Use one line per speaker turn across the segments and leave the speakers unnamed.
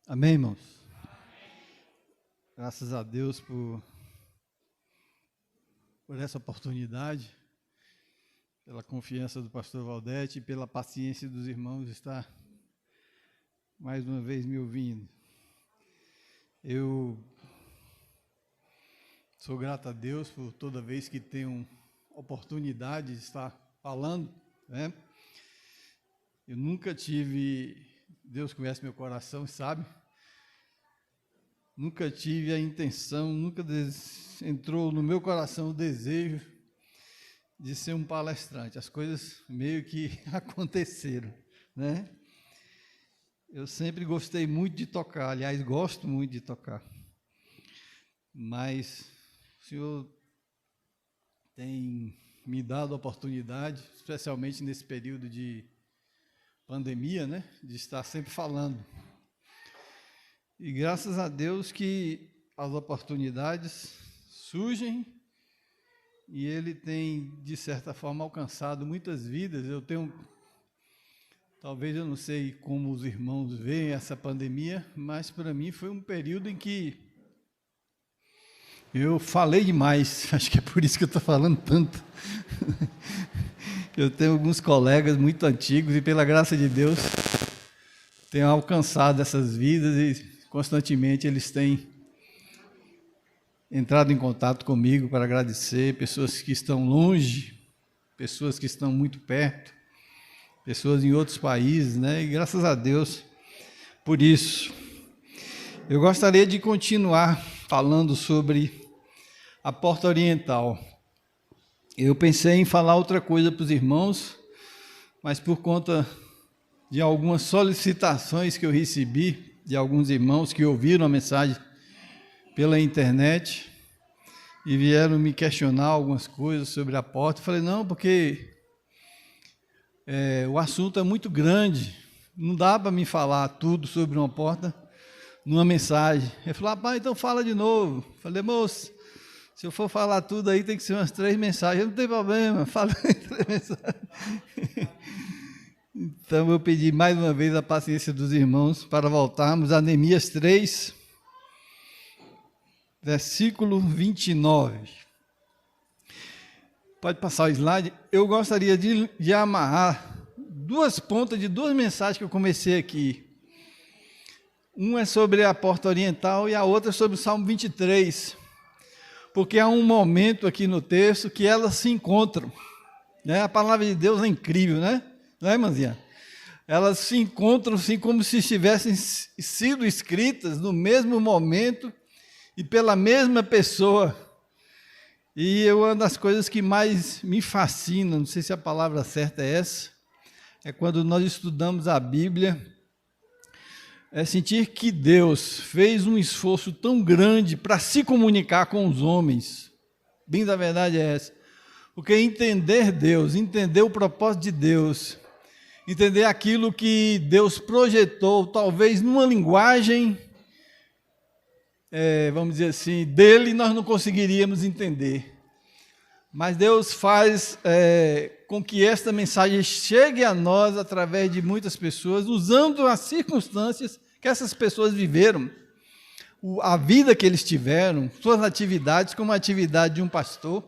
Amém, irmãos? Graças a Deus por essa oportunidade, pela confiança do pastor Valdete e pela paciência dos irmãos estar mais uma vez me ouvindo. Eu sou grato a Deus por toda vez que tenho oportunidade de estar falando, né? Eu nunca tive, Deus conhece meu coração e sabe, nunca tive a intenção, nunca entrou no meu coração o desejo de ser um palestrante. As coisas meio que aconteceram, né? Eu sempre gostei muito de tocar, aliás, gosto muito de tocar. Mas o Senhor tem me dado a oportunidade, especialmente nesse período de pandemia, né, de estar sempre falando. E graças a Deus que as oportunidades surgem e Ele tem, de certa forma, alcançado muitas vidas. Talvez eu não sei como os irmãos veem essa pandemia, mas para mim foi um período em que eu falei demais. Acho que é por isso que eu estou falando tanto. Eu tenho alguns colegas muito antigos e, pela graça de Deus, tenho alcançado essas vidas e constantemente eles têm entrado em contato comigo para agradecer, pessoas que estão longe, pessoas que estão muito perto, pessoas em outros países, né? E graças a Deus por isso. Eu gostaria de continuar falando sobre a Porta Oriental. Eu pensei em falar outra coisa para os irmãos, mas por conta de algumas solicitações que eu recebi de alguns irmãos que ouviram a mensagem pela internet e vieram me questionar algumas coisas sobre a porta, eu falei, não, porque o assunto é muito grande, não dá para me falar tudo sobre uma porta numa mensagem. Ele falou, pai, então fala de novo. Eu falei, moço, se eu for falar tudo aí, tem que ser umas 3 mensagens. Não tem problema, fala em 3 mensagens. Então, eu pedi mais uma vez a paciência dos irmãos para voltarmos a Neemias 3, versículo 29. Pode passar o slide. Eu gostaria de amarrar 2 pontas de 2 mensagens que eu comecei aqui. Uma é sobre a Porta Oriental e a outra é sobre o Salmo 23. Porque há um momento aqui no texto que elas se encontram, né? A palavra de Deus é incrível, né? Não é, irmãzinha? Elas se encontram assim como se tivessem sido escritas no mesmo momento e pela mesma pessoa. E uma das coisas que mais me fascina, não sei se a palavra certa é essa, é quando nós estudamos a Bíblia, é sentir que Deus fez um esforço tão grande para se comunicar com os homens. Bem da verdade é essa. Porque entender Deus, entender o propósito de Deus, entender aquilo que Deus projetou, talvez numa linguagem, vamos dizer assim, dele nós não conseguiríamos entender. Mas Deus faz com que esta mensagem chegue a nós através de muitas pessoas, usando as circunstâncias que essas pessoas viveram, a vida que eles tiveram, suas atividades, como a atividade de um pastor,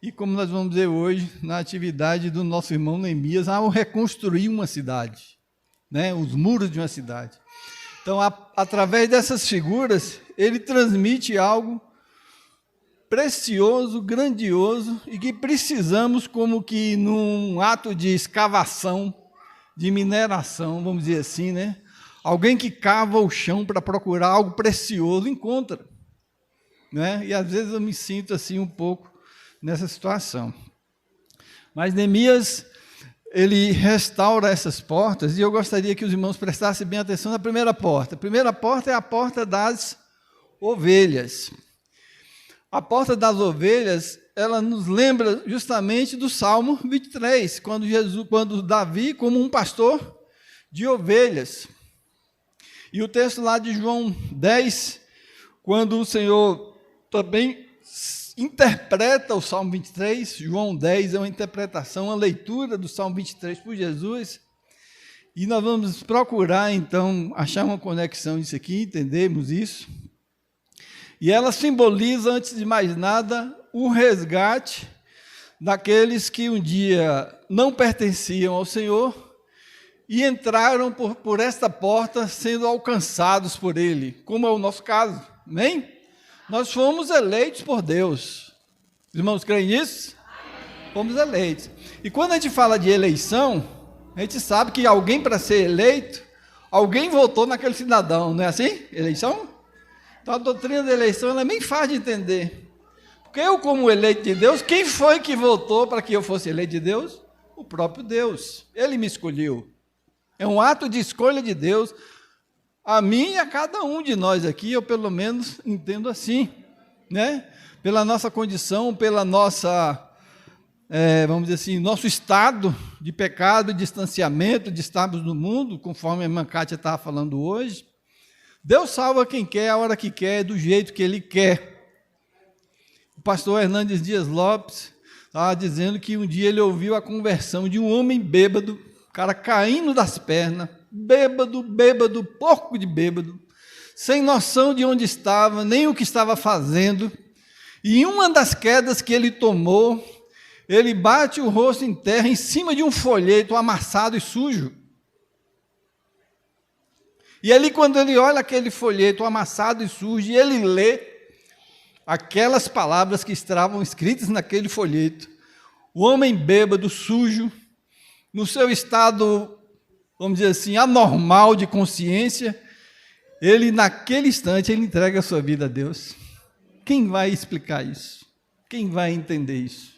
e como nós vamos ver hoje, na atividade do nosso irmão Neemias, ao reconstruir uma cidade, né, os muros de uma cidade. Então, através dessas figuras, ele transmite algo precioso, grandioso, e que precisamos, como que num ato de escavação, de mineração, vamos dizer assim, né? Alguém que cava o chão para procurar algo precioso, encontra, né? E às vezes eu me sinto assim um pouco nessa situação. Mas Neemias, ele restaura essas portas, e eu gostaria que os irmãos prestassem bem atenção na primeira porta. A primeira porta é a porta das ovelhas. A porta das ovelhas, ela nos lembra justamente do Salmo 23, quando Davi, como um pastor de ovelhas. E o texto lá de João 10, quando o Senhor também interpreta o Salmo 23, João 10 é uma interpretação, uma leitura do Salmo 23 por Jesus, E nós vamos procurar, então, achar uma conexão disso aqui, entendermos isso. E ela simboliza, antes de mais nada, o resgate daqueles que um dia não pertenciam ao Senhor e entraram por esta porta sendo alcançados por Ele, como é o nosso caso, amém? Nós fomos eleitos por Deus. Os irmãos creem nisso? Fomos eleitos. E quando a gente fala de eleição, a gente sabe que alguém, para ser eleito, alguém votou naquele cidadão, não é assim? Eleição? Então a doutrina da eleição ela é bem fácil de entender. Porque eu, como eleito de Deus, quem foi que votou para que eu fosse eleito de Deus? O próprio Deus. Ele me escolheu. É um ato de escolha de Deus, a mim e a cada um de nós aqui, eu pelo menos entendo assim, né? Pela nossa condição, pela nossa, vamos dizer assim, nosso estado de pecado, de distanciamento, de estarmos no mundo, conforme a irmã Kátia estava falando hoje. Deus salva quem quer, a hora que quer, do jeito que Ele quer. O pastor Hernandes Dias Lopes estava dizendo que um dia ele ouviu a conversão de um homem bêbado, o cara caindo das pernas, bêbado, porco de bêbado, sem noção de onde estava, nem o que estava fazendo. E em uma das quedas que ele tomou, ele bate o rosto em terra em cima de um folheto amassado e sujo. E ali, quando ele olha aquele folheto amassado e sujo, ele lê aquelas palavras que estavam escritas naquele folheto. O homem bêbado, sujo, no seu estado, vamos dizer assim, anormal de consciência, ele, naquele instante, ele entrega a sua vida a Deus. Quem vai explicar isso? Quem vai entender isso?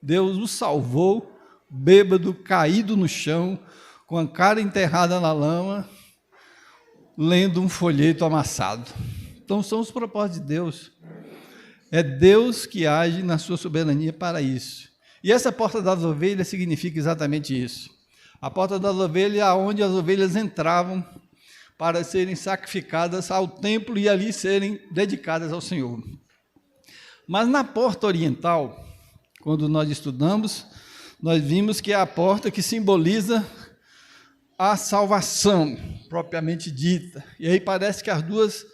Deus o salvou, bêbado, caído no chão, com a cara enterrada na lama, lendo um folheto amassado. Então, são os propósitos de Deus. É Deus que age na sua soberania para isso. E essa porta das ovelhas significa exatamente isso. A porta das ovelhas é onde as ovelhas entravam para serem sacrificadas ao templo e ali serem dedicadas ao Senhor. Mas na porta oriental, quando nós estudamos, nós vimos que é a porta que simboliza a salvação, propriamente dita. E aí parece que as duas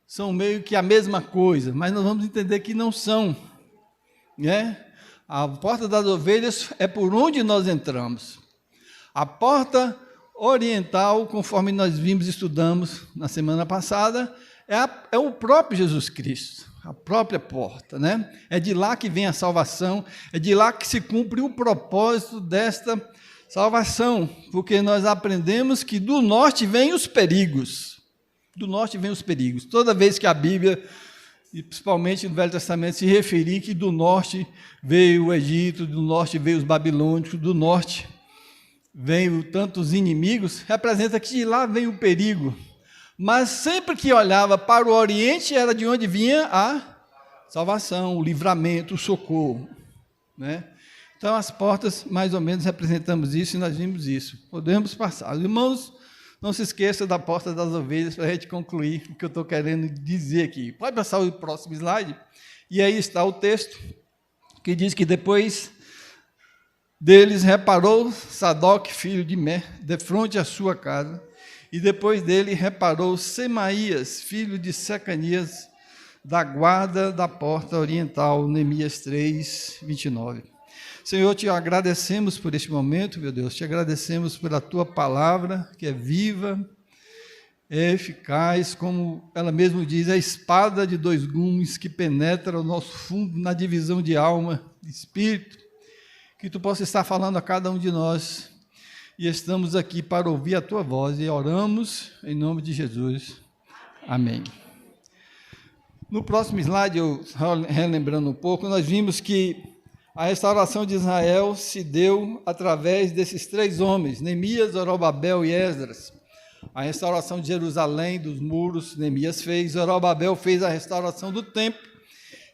são meio que a mesma coisa, mas nós vamos entender que não são, né? A porta das ovelhas é por onde nós entramos. A porta oriental, conforme nós vimos e estudamos na semana passada, é o próprio Jesus Cristo, a própria porta, né? É de lá que vem a salvação, é de lá que se cumpre o propósito desta salvação, porque nós aprendemos que do norte vêm os perigos. Do norte vêm os perigos. Toda vez que a Bíblia, e principalmente no Velho Testamento, se referir que do norte veio o Egito, do norte veio os babilônicos, do norte veio tantos inimigos, representa que de lá vem o perigo. Mas sempre que olhava para o Oriente, era de onde vinha a salvação, o livramento, o socorro, né? Então, as portas, mais ou menos, representamos isso e nós vimos isso. Podemos passar. Irmãos, não se esqueça da porta das ovelhas para a gente concluir o que eu estou querendo dizer aqui. Pode passar o próximo slide? E aí está o texto, que diz que depois deles reparou Sadoc, filho de Mer, defronte à sua casa, e depois dele reparou Semaías, filho de Secanias, da guarda da porta oriental, Neemias 3, 29. Senhor, te agradecemos por este momento, meu Deus, te agradecemos pela tua palavra, que é viva, é eficaz, como ela mesmo diz, a espada de dois gumes que penetra o nosso fundo na divisão de alma e espírito, que tu possa estar falando a cada um de nós, e estamos aqui para ouvir a tua voz, e oramos em nome de Jesus. Amém. No próximo slide, eu relembrando um pouco, nós vimos que a restauração de Israel se deu através desses três homens, Neemias, Zorobabel e Esdras. A restauração de Jerusalém, dos muros, Neemias fez, Zorobabel fez a restauração do templo,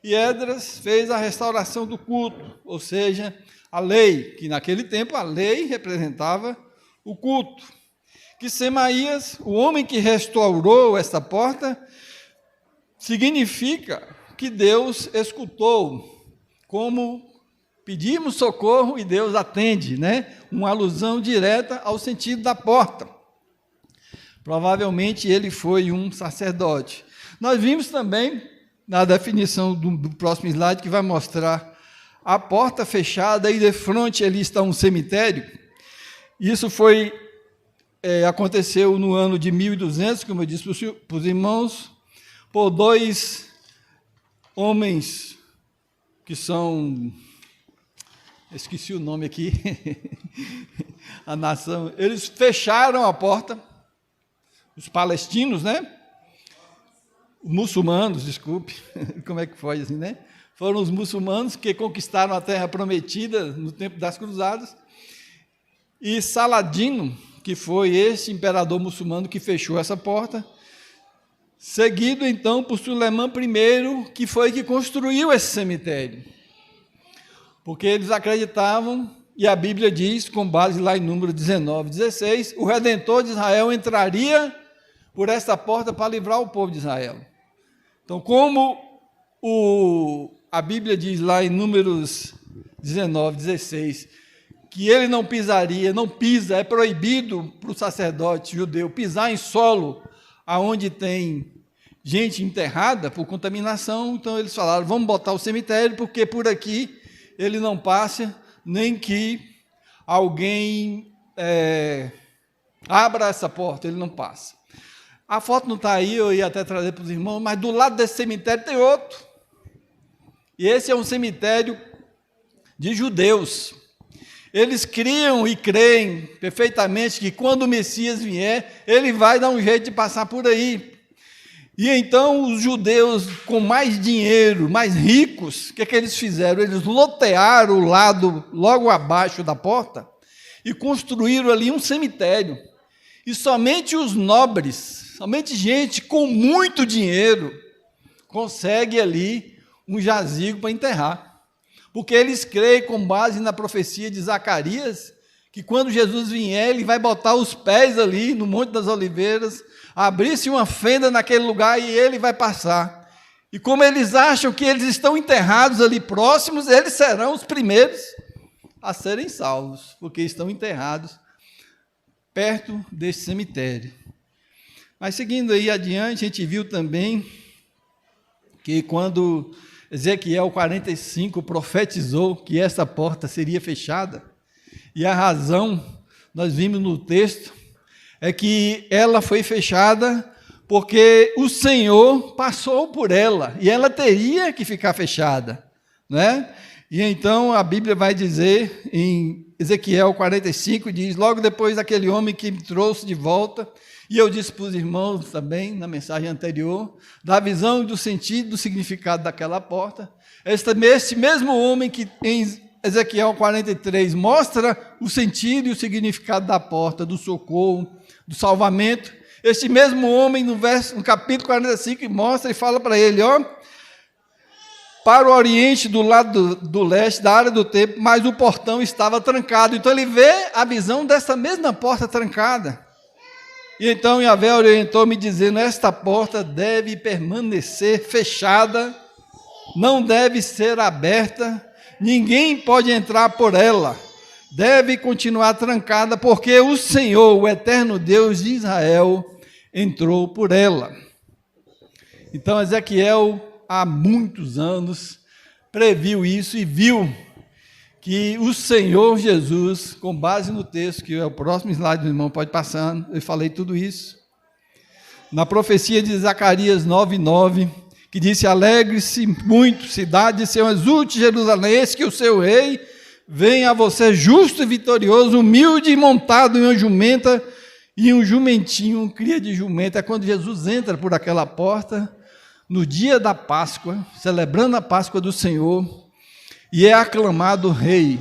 e Esdras fez a restauração do culto, ou seja, a lei, que naquele tempo a lei representava o culto. Que Semaías, o homem que restaurou esta porta, significa que Deus escutou, como Pedimos socorro e Deus atende, né? Uma alusão direta ao sentido da porta. Provavelmente ele foi um sacerdote. Nós vimos também, na definição do próximo slide, que vai mostrar a porta fechada e de frente ali está um cemitério. Isso aconteceu no ano de 1200, como eu disse para os irmãos, por dois homens que são, esqueci o nome aqui, a nação, eles fecharam a porta, os palestinos, né? Muçulmanos, desculpe, como é que foi assim, né? Foram os muçulmanos que conquistaram a terra prometida no tempo das cruzadas, e Saladino, que foi esse imperador muçulmano que fechou essa porta, seguido então por Sulemã I, que foi que construiu esse cemitério. Porque eles acreditavam, e a Bíblia diz, com base lá em Número 19, 16, o Redentor de Israel entraria por essa porta para livrar o povo de Israel. Então, como a Bíblia diz lá em Números 19, 16, que ele não pisaria, não pisa, é proibido para o sacerdote judeu pisar em solo aonde tem gente enterrada por contaminação, então eles falaram, vamos botar o cemitério, porque por aqui ele não passa, nem que alguém abra essa porta, ele não passa. A foto não está aí, eu ia até trazer para os irmãos, mas do lado desse cemitério tem outro. E esse é um cemitério de judeus. Eles criam e creem perfeitamente que quando o Messias vier, ele vai dar um jeito de passar por aí. E então os judeus com mais dinheiro, mais ricos, o que eles fizeram? Eles lotearam o lado logo abaixo da porta e construíram ali um cemitério. E somente os nobres, somente gente com muito dinheiro, consegue ali um jazigo para enterrar. Porque eles creem, com base na profecia de Zacarias, que quando Jesus vier, ele vai botar os pés ali no Monte das Oliveiras, abrir-se uma fenda naquele lugar e ele vai passar. E como eles acham que eles estão enterrados ali próximos, eles serão os primeiros a serem salvos, porque estão enterrados perto desse cemitério. Mas seguindo aí adiante, a gente viu também que quando Ezequiel 45 profetizou que essa porta seria fechada, e a razão, nós vimos no texto, é que ela foi fechada porque o Senhor passou por ela, e ela teria que ficar fechada, né? E então a Bíblia vai dizer, em Ezequiel 45, diz, logo depois daquele homem que me trouxe de volta, e eu disse para os irmãos também, na mensagem anterior, da visão do sentido, do significado daquela porta, este mesmo homem que em Ezequiel 43 mostra o sentido e o significado da porta, do socorro, do salvamento, este mesmo homem no capítulo 45 mostra e fala para ele, para o oriente, do lado do leste, da área do templo, mas o portão estava trancado. Então ele vê a visão dessa mesma porta trancada. E então Yahvé orientou-me dizendo, esta porta deve permanecer fechada, não deve ser aberta, ninguém pode entrar por ela, deve continuar trancada, porque o Senhor, o eterno Deus de Israel, entrou por ela. Então Ezequiel, há muitos anos, previu isso e viu que o Senhor Jesus, com base no texto, que é o próximo slide do irmão, pode passar, eu falei tudo isso, na profecia de Zacarias 9:9, que disse, alegre-se muito, cidade de Sião, exulte Jerusalém, eis que o seu rei vem a você justo e vitorioso, humilde e montado em uma jumenta, e um jumentinho, cria de jumenta. É quando Jesus entra por aquela porta, no dia da Páscoa, celebrando a Páscoa do Senhor, e é aclamado rei,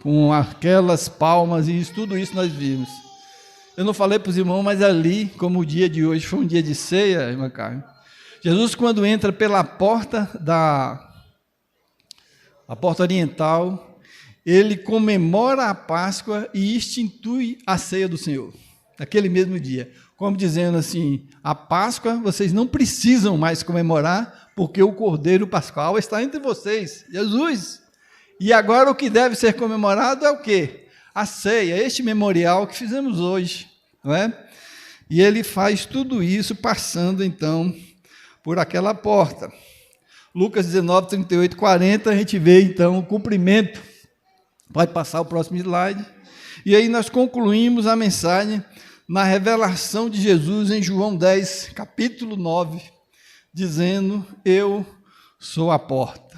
com aquelas palmas, e tudo isso nós vimos. Eu não falei para os irmãos, mas ali, como o dia de hoje foi um dia de ceia, irmã Carmen, Jesus, quando entra pela porta a porta oriental, ele comemora a Páscoa e institui a ceia do Senhor, naquele mesmo dia. Como dizendo assim, a Páscoa vocês não precisam mais comemorar, porque o Cordeiro Pascual está entre vocês, Jesus. E agora o que deve ser comemorado é o quê? A ceia, este memorial que fizemos hoje, não é? E ele faz tudo isso passando, então, por aquela porta. Lucas 19, 38, 40, a gente vê, então, o cumprimento. Pode passar o próximo slide. E aí nós concluímos a mensagem na revelação de Jesus em João 10, capítulo 9, dizendo: eu sou a porta.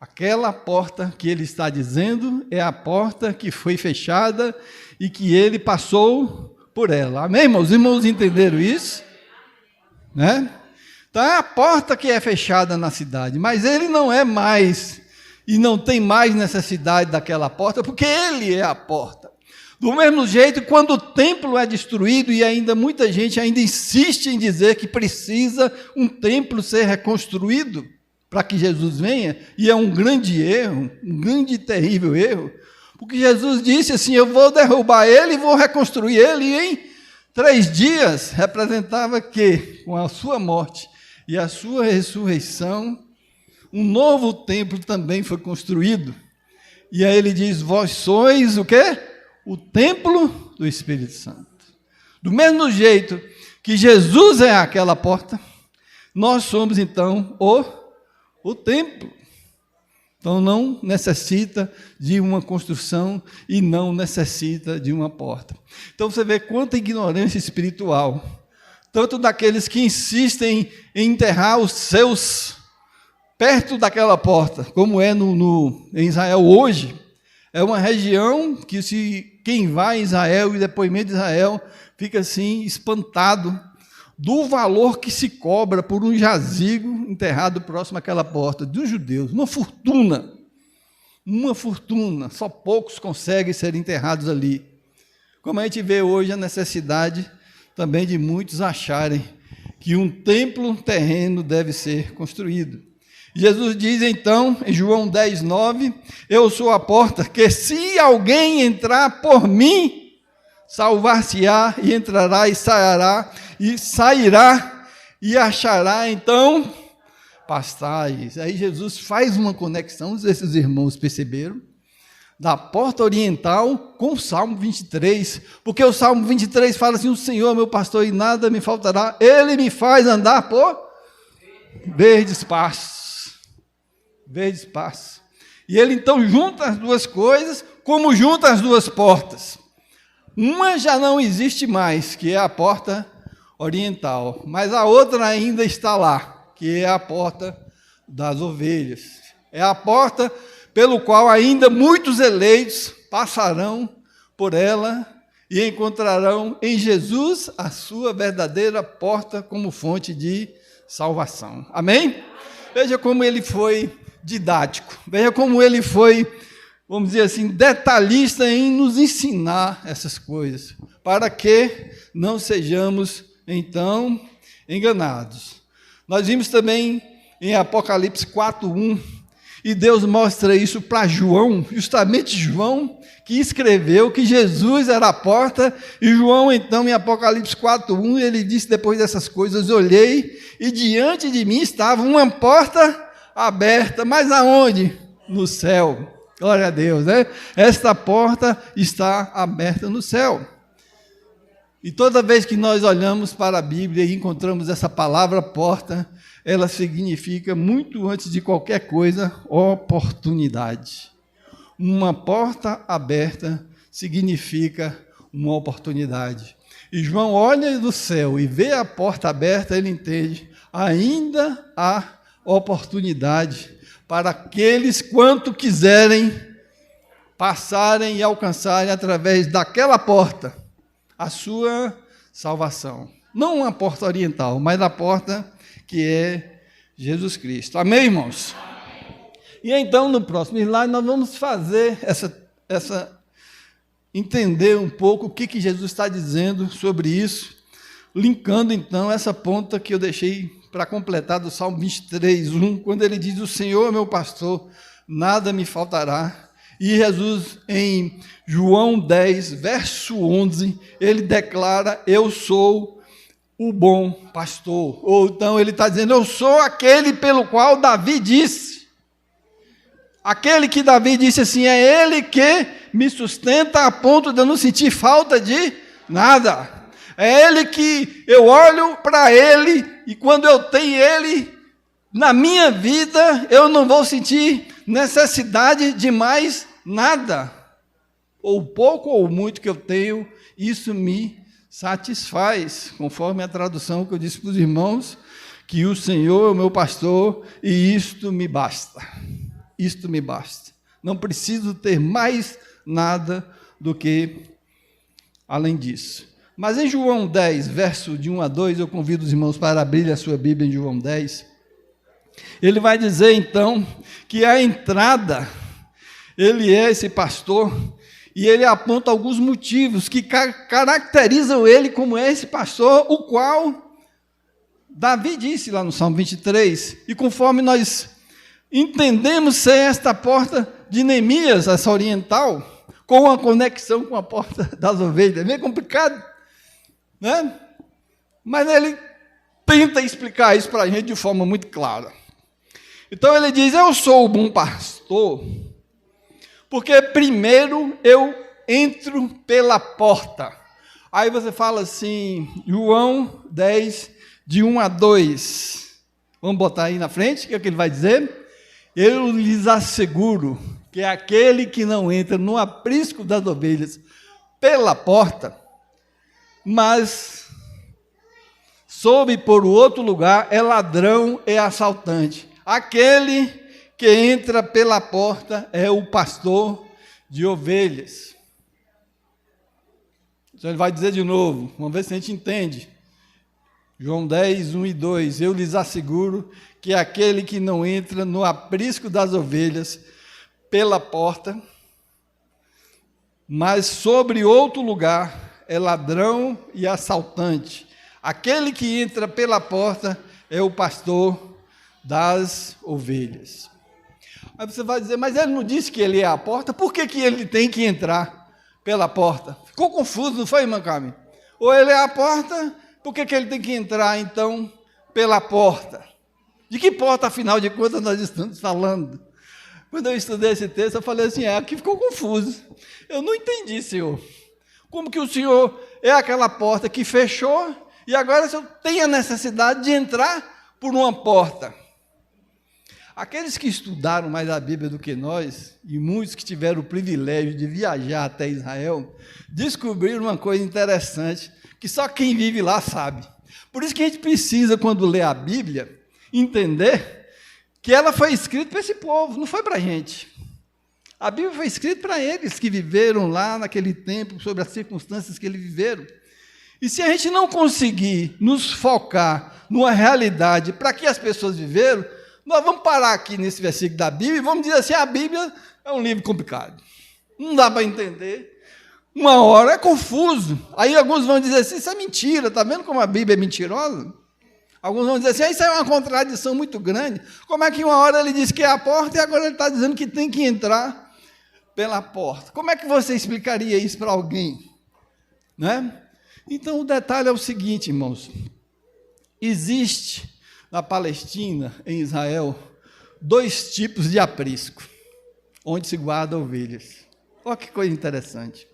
Aquela porta que ele está dizendo é a porta que foi fechada e que ele passou por ela. Amém, irmãos? Os irmãos entenderam isso? Né? Então é a porta que é fechada na cidade, mas ele não é mais, e não tem mais necessidade daquela porta, porque ele é a porta. Do mesmo jeito, quando o templo é destruído, e ainda muita gente ainda insiste em dizer que precisa um templo ser reconstruído para que Jesus venha, e é um grande erro, um grande e terrível erro, porque Jesus disse assim: eu vou derrubar ele e vou reconstruir ele, e em 3 dias representava que, com a sua morte e a sua ressurreição, um novo templo também foi construído. E aí ele diz: vós sois o quê? O templo do Espírito Santo. Do mesmo jeito que Jesus é aquela porta, nós somos então o templo. Então não necessita de uma construção e não necessita de uma porta. Então você vê quanta ignorância espiritual, tanto daqueles que insistem em enterrar os seus perto daquela porta, como é em Israel hoje. É uma região que quem vai em Israel e depoimento de Israel fica assim espantado do valor que se cobra por um jazigo enterrado próximo àquela porta, dos judeus, uma fortuna, só poucos conseguem ser enterrados ali. Como a gente vê hoje a necessidade também de muitos acharem que um templo terreno deve ser construído. Jesus diz então, em João 10, 9, eu sou a porta, que se alguém entrar por mim, salvar-se-á, e entrará e sairá e achará, então, pastais. Aí Jesus faz uma conexão, esses irmãos perceberam, da porta oriental com o Salmo 23, porque o Salmo 23 fala assim: o Senhor é meu pastor e nada me faltará, Ele me faz andar por verdes pastos. Verdes pastos. E ele então junta as duas coisas, como junta as duas portas. Uma já não existe mais, que é a porta oriental, mas a outra ainda está lá, que é a porta das ovelhas. É a porta pelo qual ainda muitos eleitos passarão por ela e encontrarão em Jesus a sua verdadeira porta como fonte de salvação. Amém? Veja como ele foi didático, veja como ele foi, vamos dizer assim, detalhista em nos ensinar essas coisas, para que não sejamos, então, enganados. Nós vimos também em Apocalipse 4:1, e Deus mostra isso para João, justamente João, que escreveu que Jesus era a porta, e João, então, em Apocalipse 4:1, ele disse, depois dessas coisas, olhei, e diante de mim estava uma porta aberta, mas aonde? No céu. Glória a Deus, né? Esta porta está aberta no céu. E toda vez que nós olhamos para a Bíblia e encontramos essa palavra porta, ela significa, muito antes de qualquer coisa, oportunidade. Uma porta aberta significa uma oportunidade. E João olha do céu e vê a porta aberta, ele entende, ainda há oportunidade para aqueles quanto quiserem passarem e alcançarem através daquela porta a sua salvação. Não a porta oriental, mas a porta que é Jesus Cristo. Amém, irmãos? E então, no próximo slide, nós vamos fazer entender um pouco o que Jesus está dizendo sobre isso, linkando, então, essa ponta que eu deixei para completar do Salmo 23:1, quando ele diz, o Senhor é meu pastor, nada me faltará. E Jesus, em João 10, verso 11, ele declara, eu sou o bom pastor. Ou então ele está dizendo, eu sou aquele pelo qual Davi disse, Aquele que Davi disse assim, é Ele que me sustenta a ponto de eu não sentir falta de nada. É Ele que eu olho para Ele, e quando eu tenho Ele na minha vida, eu não vou sentir necessidade de mais nada. Ou pouco ou muito que eu tenho, isso me satisfaz, conforme a tradução que eu disse para os irmãos, que o Senhor é o meu pastor e isto me basta. Isto me basta. Não preciso ter mais nada do que além disso. Mas em João 10, verso de 1 a 2, eu convido os irmãos para abrir a sua Bíblia em João 10. Ele vai dizer então que a entrada, ele é esse pastor, e ele aponta alguns motivos que caracterizam ele como esse pastor, o qual Davi disse lá no Salmo 23, e conforme nós entendemos ser esta porta de Neemias, essa oriental, com a conexão com a porta das ovelhas, é meio complicado, né? Mas ele tenta explicar isso para a gente de forma muito clara. Então ele diz, eu sou o bom pastor, porque primeiro eu entro pela porta. Aí você fala assim, João 10, de 1 a 2. Vamos botar aí na frente, o que é que ele vai dizer? Eu lhes asseguro que aquele que não entra no aprisco das ovelhas pela porta, mas sobe por outro lugar, é ladrão e assaltante. Aquele que entra pela porta é o pastor de ovelhas. Então ele vai dizer de novo, vamos ver se a gente entende. João 10, 1 e 2, eu lhes asseguro que aquele que não entra no aprisco das ovelhas pela porta, mas sobre outro lugar, é ladrão e assaltante. Aquele que entra pela porta é o pastor das ovelhas. Aí você vai dizer, mas ele não disse que ele é a porta, por que ele tem que entrar pela porta? Ficou confuso, não foi, irmã Carmen? Ou ele é a porta, por que ele tem que entrar, então, pela porta? De que porta, afinal de contas, nós estamos falando? Quando eu estudei esse texto, eu falei assim, aqui ficou confuso. Eu não entendi, Senhor. Como que o Senhor é aquela porta que fechou, e agora o Senhor tem a necessidade de entrar por uma porta? Aqueles que estudaram mais a Bíblia do que nós, e muitos que tiveram o privilégio de viajar até Israel, descobriram uma coisa interessante, que só quem vive lá sabe. Por isso que a gente precisa, quando lê a Bíblia, entender que ela foi escrita para esse povo, não foi para a gente. A Bíblia foi escrita para eles que viveram lá naquele tempo, sobre as circunstâncias que eles viveram. E se a gente não conseguir nos focar numa realidade para que as pessoas viveram, nós vamos parar aqui nesse versículo da Bíblia e vamos dizer assim, a Bíblia é um livro complicado. Não dá para entender. Uma hora é confuso. Aí alguns vão dizer assim, isso é mentira, está vendo como a Bíblia é mentirosa? Alguns vão dizer assim, isso é uma contradição muito grande. Como é que uma hora ele diz que é a porta e agora ele está dizendo que tem que entrar pela porta? Como é que você explicaria isso para alguém? Né? Então o detalhe é o seguinte, irmãos. Existe na Palestina, em Israel, 2 tipos de aprisco, onde se guarda ovelhas. Olha que coisa interessante.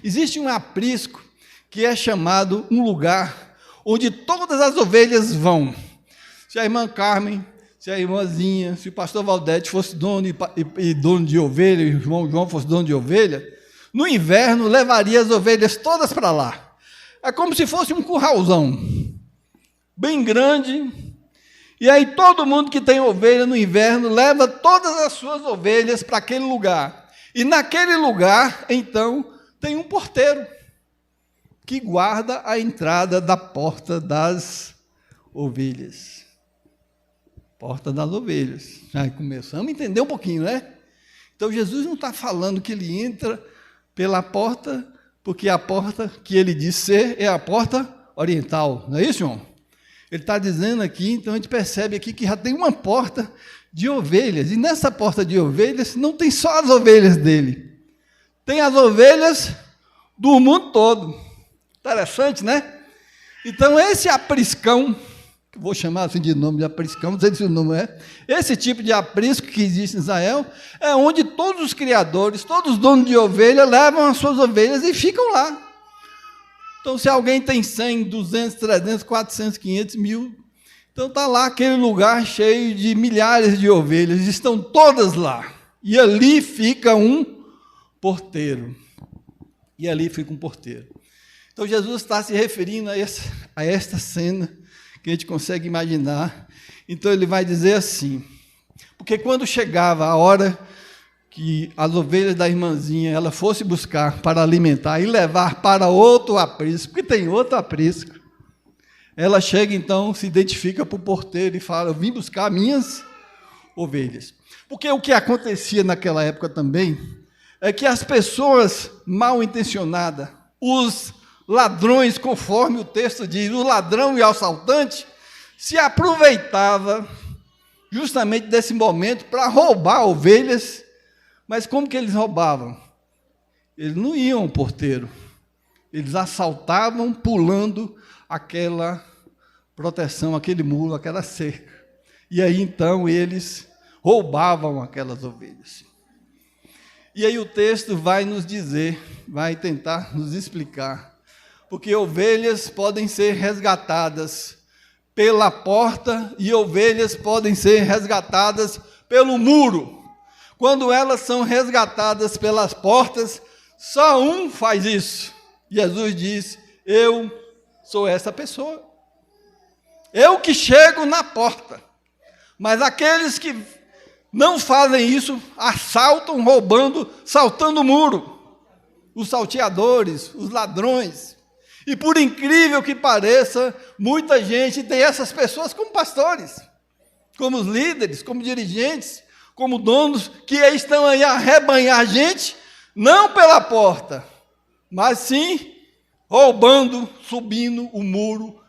Existe um aprisco que é chamado um lugar onde todas as ovelhas vão. Se a irmã Carmen, se a irmãzinha, se o pastor Valdete fosse dono e dono de ovelha, e o irmão João fosse dono de ovelha, no inverno levaria as ovelhas todas para lá. É como se fosse um curralzão, bem grande. E aí todo mundo que tem ovelha no inverno leva todas as suas ovelhas para aquele lugar. E naquele lugar, então, tem um porteiro que guarda a entrada da porta das ovelhas. Porta das ovelhas. Já começamos a entender um pouquinho, né? Então Jesus não está falando que ele entra pela porta, porque a porta que ele diz ser é a porta oriental. Não é isso, João? Ele está dizendo aqui, então a gente percebe aqui que já tem uma porta de ovelhas, e nessa porta de ovelhas não tem só as ovelhas dele, tem as ovelhas do mundo todo. Interessante, né? Então esse apriscão vou chamar assim de nome de aprisco, não sei se o nome é, esse tipo de aprisco que existe em Israel, é onde todos os criadores, todos os donos de ovelha levam as suas ovelhas e ficam lá. Então, se alguém tem 100, 200, 300, 400, 500, 1000, então está lá aquele lugar cheio de milhares de ovelhas, estão todas lá. E ali fica um porteiro. E ali fica um porteiro. Então, Jesus está se referindo a esta cena que a gente consegue imaginar. Então, ele vai dizer assim, porque quando chegava a hora que as ovelhas da irmãzinha ela fosse buscar para alimentar e levar para outro aprisco, porque tem outro aprisco, ela chega então, se identifica para o porteiro e fala: eu vim buscar minhas ovelhas. Porque o que acontecia naquela época também é que as pessoas mal intencionadas, os ladrões, conforme o texto diz, o ladrão e o assaltante, se aproveitava justamente desse momento para roubar ovelhas. Mas como que eles roubavam? Eles não iam ao porteiro, eles assaltavam pulando aquela proteção, aquele muro, aquela cerca. E aí então eles roubavam aquelas ovelhas. E aí o texto vai nos dizer, vai tentar nos explicar, porque ovelhas podem ser resgatadas pela porta e ovelhas podem ser resgatadas pelo muro. Quando elas são resgatadas pelas portas, só um faz isso. Jesus diz: eu sou essa pessoa. Eu que chego na porta. Mas aqueles que não fazem isso, assaltam, roubando, saltando o muro. Os salteadores, os ladrões. E por incrível que pareça, muita gente tem essas pessoas como pastores, como os líderes, como dirigentes, como donos, que estão aí a arrebanhar a gente, não pela porta, mas sim roubando, subindo o muro,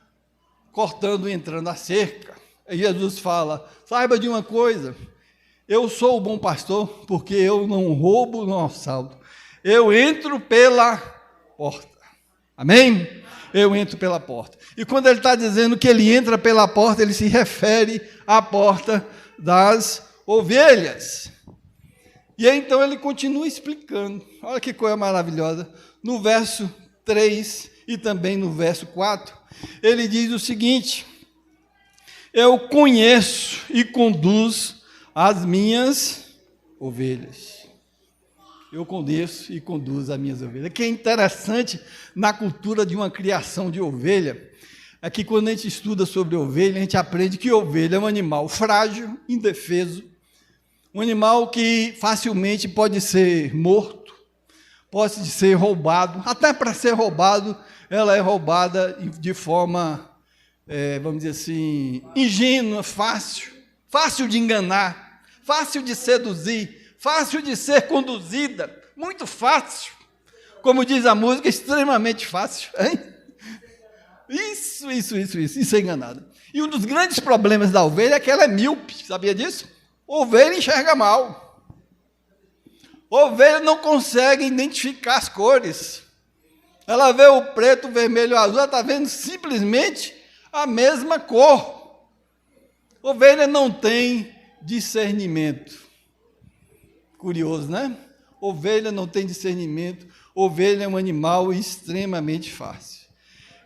cortando e entrando a cerca. E Jesus fala: saiba de uma coisa, eu sou o bom pastor, porque eu não roubo, não assalto. Eu entro pela porta. Amém? Eu entro pela porta. E quando ele está dizendo que ele entra pela porta, ele se refere à porta das ovelhas. E aí, então, ele continua explicando. Olha que coisa maravilhosa. No verso 3 e também no verso 4, ele diz o seguinte: eu conheço e conduzo as minhas ovelhas. Eu conheço e conduzo as minhas ovelhas. O que é interessante na cultura de uma criação de ovelha é que quando a gente estuda sobre ovelha, a gente aprende que ovelha é um animal frágil, indefeso, um animal que facilmente pode ser morto, pode ser roubado. Até para ser roubado, ela é roubada de forma, vamos dizer assim, ingênua, fácil de enganar, fácil de seduzir, fácil de ser conduzida, muito fácil. Como diz a música, extremamente fácil. Hein? Isso é enganada. E um dos grandes problemas da ovelha é que ela é míope, sabia disso? Ovelha enxerga mal. Ovelha não consegue identificar as cores. Ela vê o preto, o vermelho, o azul, ela está vendo simplesmente a mesma cor. Ovelha não tem discernimento. Curioso, né? Ovelha não tem discernimento, ovelha é um animal extremamente fácil.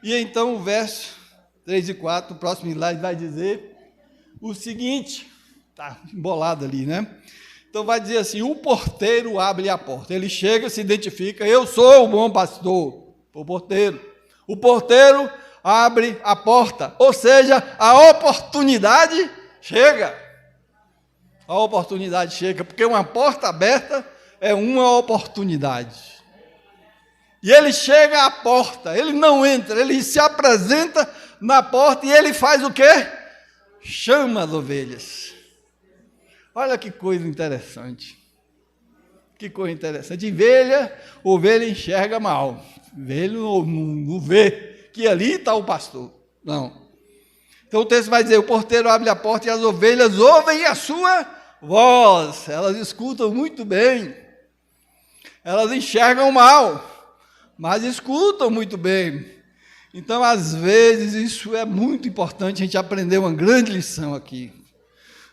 E então o verso 3 e 4, o próximo slide vai dizer o seguinte, está embolado ali, né? Então vai dizer assim: o porteiro abre a porta. Ele chega, se identifica: eu sou o bom pastor, o porteiro. O porteiro abre a porta, ou seja, a oportunidade chega. A oportunidade chega, porque uma porta aberta é uma oportunidade. E ele chega à porta, ele não entra, ele se apresenta na porta e ele faz o quê? Chama as ovelhas. Olha que coisa interessante. Que coisa interessante. Ovelha enxerga mal. Ovelha não vê que ali está o pastor. Não. Então o texto vai dizer: o porteiro abre a porta e as ovelhas ouvem a sua voz. Elas escutam muito bem. Elas enxergam mal, mas escutam muito bem. Então, às vezes, isso é muito importante, a gente aprender uma grande lição aqui.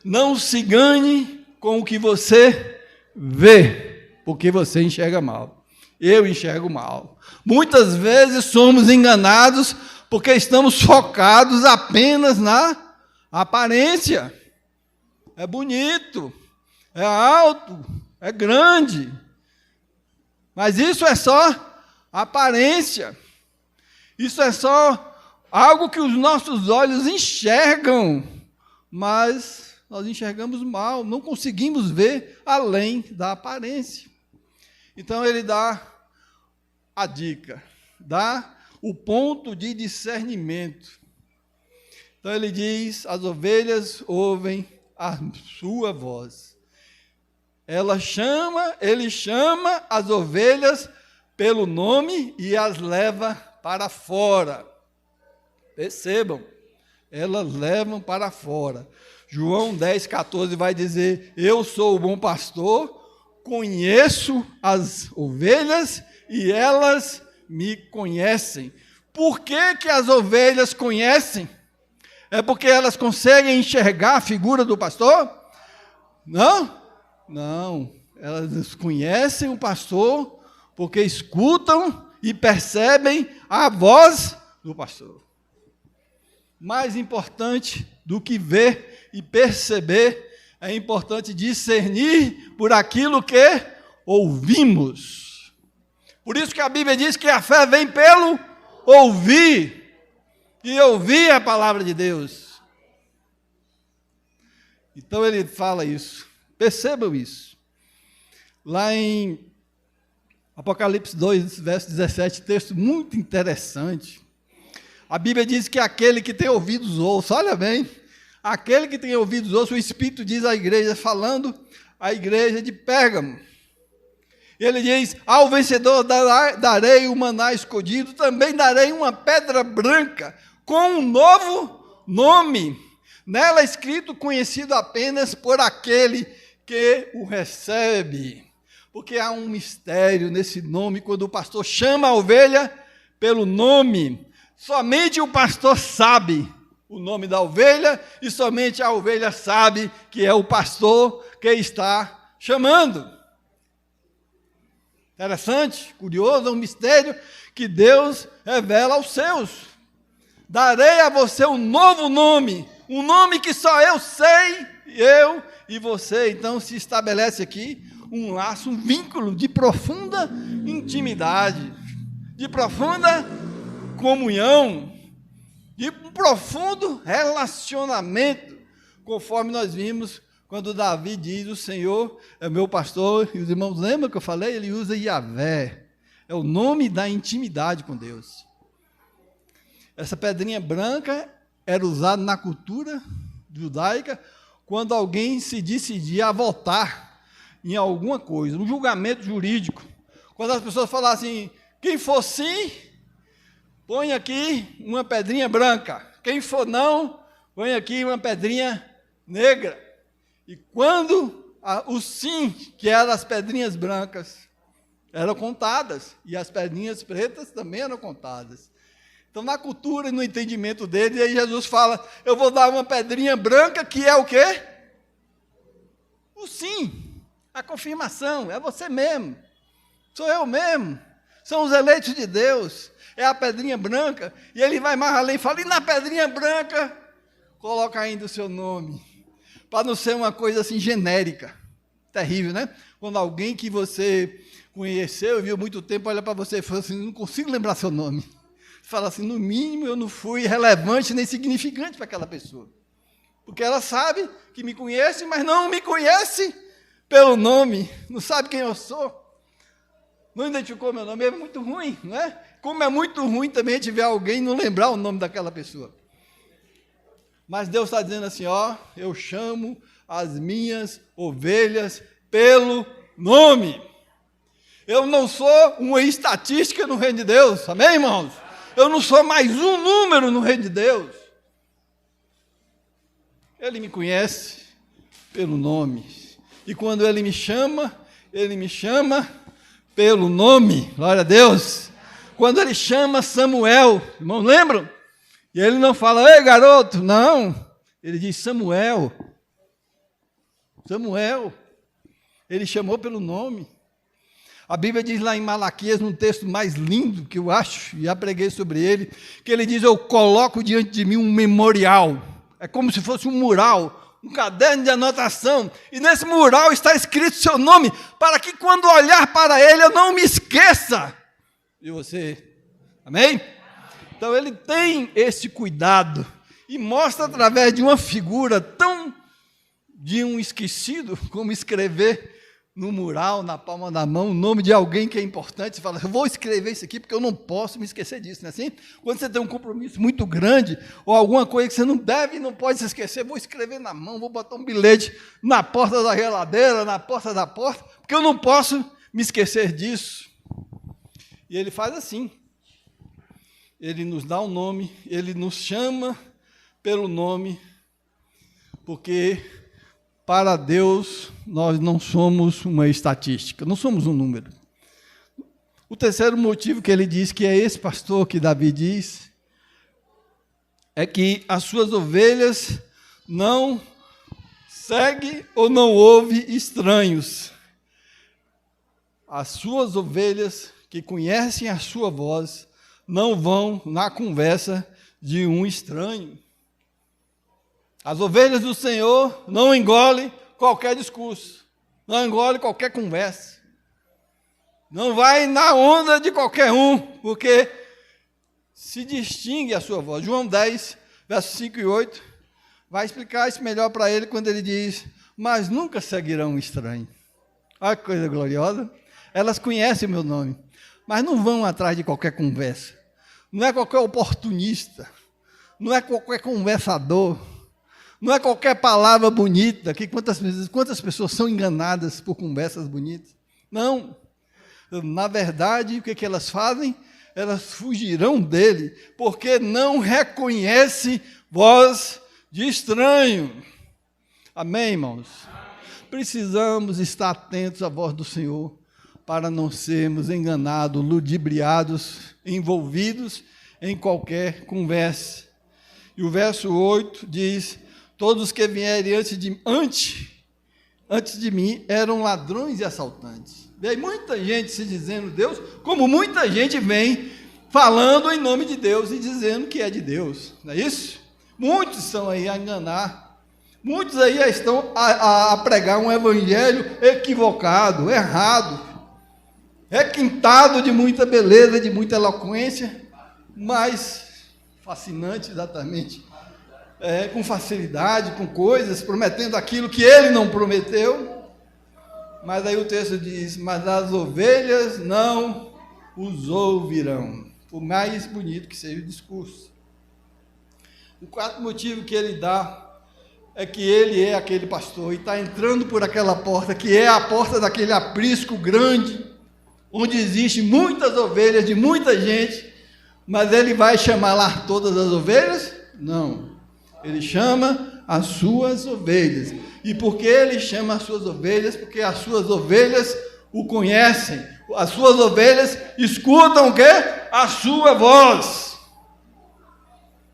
Não se engane com o que você vê, porque você enxerga mal. Eu enxergo mal. Muitas vezes somos enganados porque estamos focados apenas na aparência. É bonito, é alto, é grande. Mas isso é só aparência. Isso é só algo que os nossos olhos enxergam, mas nós enxergamos mal, não conseguimos ver além da aparência. Então ele dá a dica, dá o ponto de discernimento. Então ele diz: as ovelhas ouvem a sua voz. Ele chama as ovelhas pelo nome e as leva para fora. Percebam, elas levam para fora. João 10,14 vai dizer: eu sou o bom pastor, conheço as ovelhas e elas me conhecem. Por que que as ovelhas conhecem? É porque elas conseguem enxergar a figura do pastor? Não, não. Elas conhecem o pastor porque escutam e percebem a voz do pastor. Mais importante do que ver e perceber, é importante discernir por aquilo que ouvimos. Por isso que a Bíblia diz que a fé vem pelo ouvir, e ouvir a palavra de Deus. Então ele fala isso, percebam isso. Lá em Apocalipse 2, verso 17, texto muito interessante. A Bíblia diz que aquele que tem ouvidos ouça, olha bem, aquele que tem ouvidos ouça, o Espírito diz à igreja, falando à igreja de Pérgamo. Ele diz: ao vencedor darei o maná escondido, também darei uma pedra branca, com um novo nome, nela escrito, conhecido apenas por aquele que o recebe. Porque há um mistério nesse nome, quando o pastor chama a ovelha pelo nome. Somente o pastor sabe o nome da ovelha, e somente a ovelha sabe que é o pastor que está chamando. Interessante, curioso, é um mistério que Deus revela aos seus. Darei a você um novo nome, um nome que só eu sei, eu e você. Então se estabelece aqui um laço, um vínculo de profunda intimidade, de profunda comunhão, de um profundo relacionamento, conforme nós vimos quando Davi diz: o Senhor é meu pastor. E os irmãos lembram que eu falei? Ele usa Yahvé, é o nome da intimidade com Deus. Essa pedrinha branca era usada na cultura judaica quando alguém se decidia a votar em alguma coisa, um julgamento jurídico. Quando as pessoas falassem: quem for sim, põe aqui uma pedrinha branca. Quem for não, põe aqui uma pedrinha negra. E quando o sim, que eram as pedrinhas brancas, eram contadas, e as pedrinhas pretas também eram contadas. Então, na cultura e no entendimento dele, aí Jesus fala: eu vou dar uma pedrinha branca, que é o quê? O sim, a confirmação, é você mesmo, sou eu mesmo, são os eleitos de Deus, é a pedrinha branca. E ele vai mais além e fala: e na pedrinha branca, coloca ainda o seu nome, para não ser uma coisa assim genérica. Terrível, né? Quando alguém que você conheceu e viu muito tempo olha para você e fala assim: não consigo lembrar seu nome. Fala assim: no mínimo eu não fui relevante nem significante para aquela pessoa. Porque ela sabe que me conhece, mas não me conhece pelo nome, não sabe quem eu sou. Não identificou meu nome, é muito ruim, não é? Como é muito ruim também a gente ver alguém e não lembrar o nome daquela pessoa. Mas Deus está dizendo assim: ó, eu chamo as minhas ovelhas pelo nome. Eu não sou uma estatística no reino de Deus, amém, irmãos? Eu não sou mais um número no reino de Deus. Ele me conhece pelo nome. E quando ele me chama pelo nome. Glória a Deus. quando ele chama Samuel, irmão, lembram? E ele não fala, ei garoto, não, ele diz Samuel, Samuel, ele chamou pelo nome. A Bíblia diz lá em Malaquias, num texto mais lindo que eu acho, e já preguei sobre ele, que ele diz, eu coloco diante de mim um memorial, é como se fosse um mural, um caderno de anotação, e nesse mural está escrito seu nome, para que quando olhar para ele eu não me esqueça de você, amém? Então ele tem esse cuidado, e mostra através de uma figura tão de um esquecido, como escrever no mural, na palma da mão, o nome de alguém que é importante. Você fala, eu vou escrever isso aqui porque eu não posso me esquecer disso, não é assim? Quando você tem um compromisso muito grande, ou alguma coisa que você não deve e não pode se esquecer, vou escrever na mão, vou botar um bilhete na porta da geladeira, na porta da porta, porque eu não posso me esquecer disso. E ele faz assim, ele nos dá um nome, ele nos chama pelo nome, porque para Deus, nós não somos uma estatística, não somos um número. O terceiro motivo que ele diz, que é esse pastor que Davi diz, é que as suas ovelhas não seguem ou não ouvem estranhos. As suas ovelhas que conhecem a sua voz não vão na conversa de um estranho. As ovelhas do Senhor não engolem qualquer discurso, não engolem qualquer conversa, não vai na onda de qualquer um, porque se distingue a sua voz. João 10, versos 5 e 8, vai explicar isso melhor para ele quando ele diz, mas nunca seguirão um estranho. Olha que coisa gloriosa, elas conhecem o meu nome, mas não vão atrás de qualquer conversa, não é qualquer oportunista, não é qualquer conversador, não é qualquer palavra bonita, que quantas pessoas são enganadas por conversas bonitas. Não. Na verdade, o que elas fazem? Elas fugirão dele, porque não reconhecem voz de estranho. Amém, irmãos? Precisamos estar atentos à voz do Senhor, para não sermos enganados, ludibriados, envolvidos em qualquer conversa. E o verso 8 diz, todos os que vierem antes de mim eram ladrões e assaltantes. Vem muita gente se dizendo Deus, como muita gente vem falando em nome de Deus e dizendo que é de Deus, não é isso? Muitos estão aí a enganar, muitos aí estão a pregar um evangelho equivocado, errado, requintado de muita beleza, de muita eloquência, mas fascinante exatamente, com facilidade, com coisas, prometendo aquilo que ele não prometeu. Mas aí o texto diz, mas as ovelhas não os ouvirão, por mais bonito que seja o discurso. O quarto motivo que ele dá é que ele é aquele pastor e está entrando por aquela porta, que é a porta daquele aprisco grande, onde existem muitas ovelhas de muita gente, mas ele vai chamar lá todas as ovelhas? Não. Ele chama as suas ovelhas. E por que ele chama as suas ovelhas? Porque as suas ovelhas o conhecem. As suas ovelhas escutam o quê? A sua voz.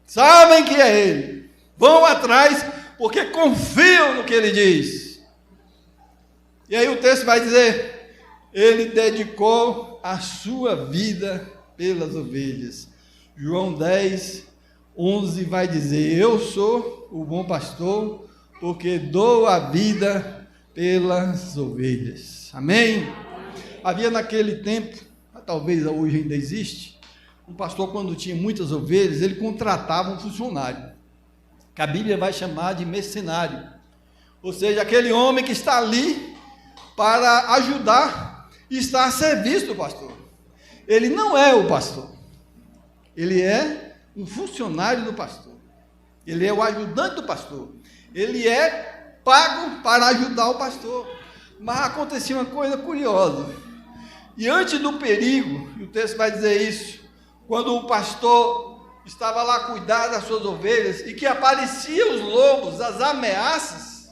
Sabem que é ele. Vão atrás porque confiam no que ele diz. E aí o texto vai dizer, ele dedicou a sua vida pelas ovelhas. João 10, 11 vai dizer, eu sou o bom pastor, porque dou a vida pelas ovelhas. Amém? Havia naquele tempo, talvez hoje ainda existe, um pastor quando tinha muitas ovelhas, ele contratava um funcionário, que a Bíblia vai chamar de mercenário. Ou seja, aquele homem que está ali para ajudar e está a serviço do pastor. Ele não é o pastor, ele é um funcionário do pastor, ele é o ajudante do pastor, ele é pago para ajudar o pastor. Mas acontecia uma coisa curiosa, e antes do perigo, e o texto vai dizer isso, quando o pastor estava lá a cuidar das suas ovelhas, e que apareciam os lobos, as ameaças,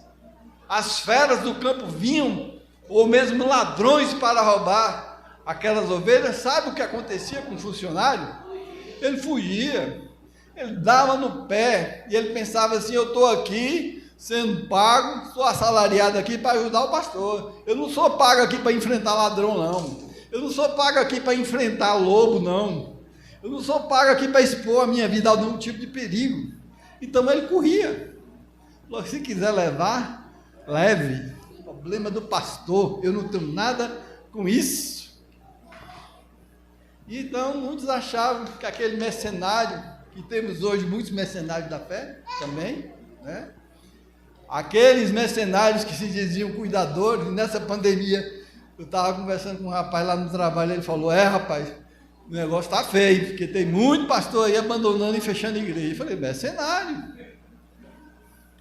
as feras do campo vinham, ou mesmo ladrões para roubar, aquelas ovelhas, sabe o que acontecia com o funcionário? Ele fugia, ele dava no pé, e ele pensava assim, eu estou aqui sendo pago, sou assalariado aqui para ajudar o pastor, eu não sou pago aqui para enfrentar ladrão não, eu não sou pago aqui para enfrentar o lobo não, eu não sou pago aqui para expor a minha vida a nenhum tipo de perigo. Então ele corria. Falou, se quiser levar, leve. Problema do pastor, eu não tenho nada com isso. Então muitos achavam que aquele mercenário, que temos hoje muitos mercenários da fé também, né? Aqueles mercenários que se diziam cuidadores, e nessa pandemia eu estava conversando com um rapaz lá no trabalho, ele falou, rapaz, o negócio está feio, porque tem muito pastor aí abandonando e fechando a igreja. Eu falei, mercenário.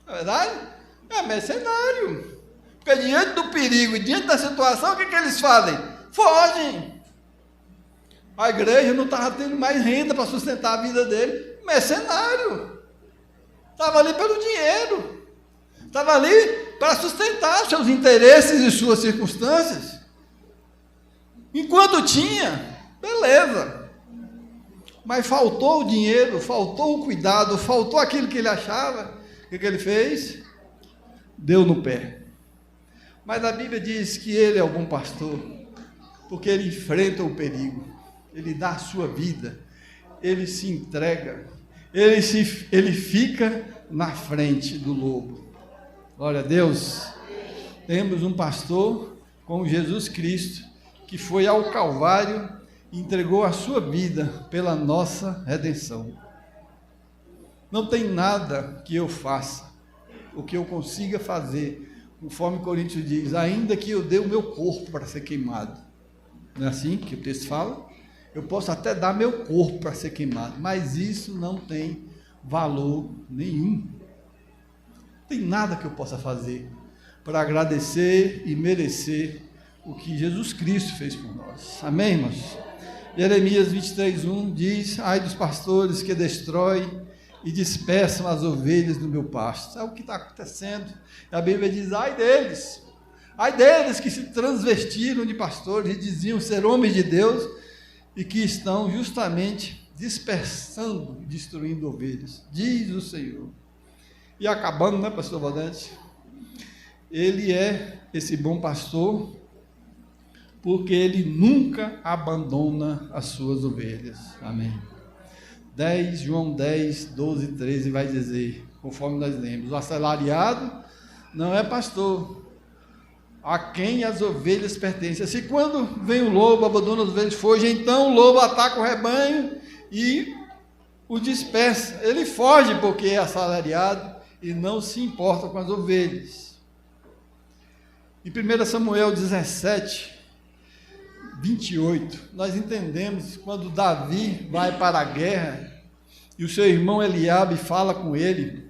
Na verdade, é mercenário. Porque diante do perigo, diante da situação, o que eles fazem? Fogem. A igreja não estava tendo mais renda para sustentar a vida dele. Mercenário. Estava ali pelo dinheiro. Estava ali para sustentar seus interesses e suas circunstâncias. Enquanto tinha, beleza. Mas faltou o dinheiro, faltou o cuidado, faltou aquilo que ele achava. O que ele fez? Deu no pé. Mas a Bíblia diz que ele é o bom pastor, porque ele enfrenta o perigo, ele dá a sua vida, ele se entrega, ele fica na frente do lobo. Glória a Deus. Temos um pastor como Jesus Cristo, que foi ao Calvário e entregou a sua vida pela nossa redenção. Não tem nada que eu faça, o que eu consiga fazer, conforme Coríntios diz, ainda que eu dê o meu corpo para ser queimado. Não é assim que o texto fala? Eu posso até dar meu corpo para ser queimado, mas isso não tem valor nenhum. Não tem nada que eu possa fazer para agradecer e merecer o que Jesus Cristo fez por nós. Amém, irmãos? Jeremias 23:1 diz, ai dos pastores que destroem e dispersam as ovelhas do meu pasto. Sabe o que está acontecendo? A Bíblia diz, ai deles que se transvestiram de pastores e diziam ser homens de Deus e que estão justamente dispersando, destruindo ovelhas, diz o Senhor. E acabando, né, pastor Valdete? Ele é esse bom pastor, porque ele nunca abandona as suas ovelhas. Amém. João 10, 12, 13 vai dizer, conforme nós lemos, o assalariado não é pastor, a quem as ovelhas pertencem. Se quando vem o lobo, abandona as ovelhas, foge, então o lobo ataca o rebanho e o dispersa. Ele foge porque é assalariado e não se importa com as ovelhas. Em 1 Samuel 17, 28, nós entendemos quando Davi vai para a guerra e o seu irmão Eliabe fala com ele.